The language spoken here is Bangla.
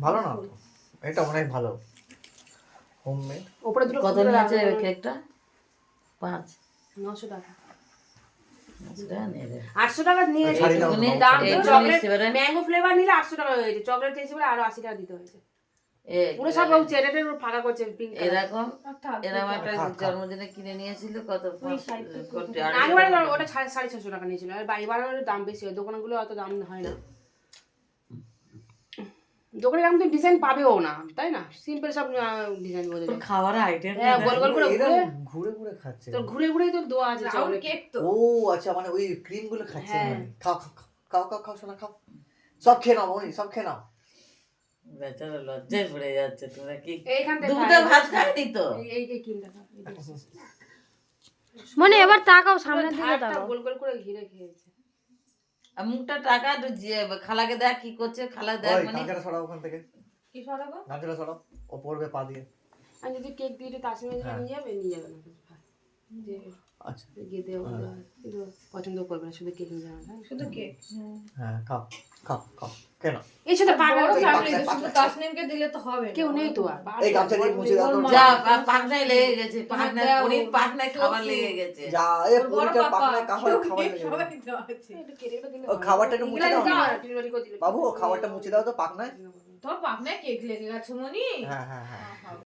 ভালো না তো? এটা অনেক ভালো হোমমেড। উপরে দুটো কত নিয়েছে কেকটা? 5 900 টাকা। 900 টাকা নিয়ে রে। 800 টাকা নিয়ে ছাড়ি দাও তো, দাম তো এইটুকুনি চকলেট সেবারে ম্যাঙ্গো ফ্লেভার নিলে 800 টাকা হয়েছে, চকলেট চেয়েছে বলে আরো 80 টাকা দিতে হয়েছে। পুরো সব চেরেটের ফাঁকা করছে পিঙ্ক এরকম এরকম একটা জন্মদিনে কিনে নিয়েছিল কত আগেবারে ওটা 650 টাকা নিয়েছিল, আর এবার দাম বেশি হয়, দোকানগুলো অত দাম হয় না, দোকানে এরকম তো ডিজাইন পাবেও না, তাই না? সিম্পল সব ডিজাইন বোঝা যায়। খাবার আইটেম হ্যাঁ, গোল গোল করে এরা ঘুরে ঘুরে ঘুরে খাচ্ছে। তোর ঘুরে ঘুরেই তোর দোয়া আছে চকলেট কেক তো। ও আচ্ছা, মানে ওই ক্রিম গুলো খাচ্ছে। হ্যাঁ। মানে খাও খাও খাও খাও খাও শোনা খাও, সব খেয়ে নাও মনি, সব খেয়ে নাও। বেচারা লজ্জায় পড়ে যাচ্ছে। তোমরা কি এইখান থেকে দুটো ভাত খাইনি তো? এই কিনটা খা, মনে এবার তাকাও সামনের দিকে ধারটা তাকাও। গোল গোল করে ঘিরে খেয়েছে। আর মুখটা টাকা খালাকে দেখ কি করছে, খালা দেখ ওই মানে গাজরা সরাও ওখান থেকে, কি সরাবো? গাজরা সরাও, ও পড়বে পা দিয়ে। আমি যদি কেক দিয়ে একটু তার সঙ্গে হ্যাঁ। নিয়ে যাবে না যে আচ্ছা গিয়ে দেওয়া কিন্তু পছন্দ করবে না, শুধু কেক নিয়ে যাবে না, শুধু কেক। হ্যাঁ খাও খাও খাও, কেন এই সাথে পাগল শুধু তাসনিমকে দিলে তো হবে না। কেউ নেই তো আর। এই গামছা দিয়ে মুছে দাও তো। যা পাকনায় লেগে গেছে, পাকনায় পনির পাকনায় খাবার লেগে গেছে। যা এই পুরিটা পাকনায় খাবার লেগে গেছে। সবাই তো আছে। একটু কেটে একটু দিলে ও খাবারটা একটু মুছে দাও না। ডেলিভারি করে দিলে বাবু ও খাবারটা মুছে দাও তো পাকনায়। তোর পাবনায় কেক লেগে গেছে মনি। হ্যাঁ হ্যাঁ হ্যাঁ।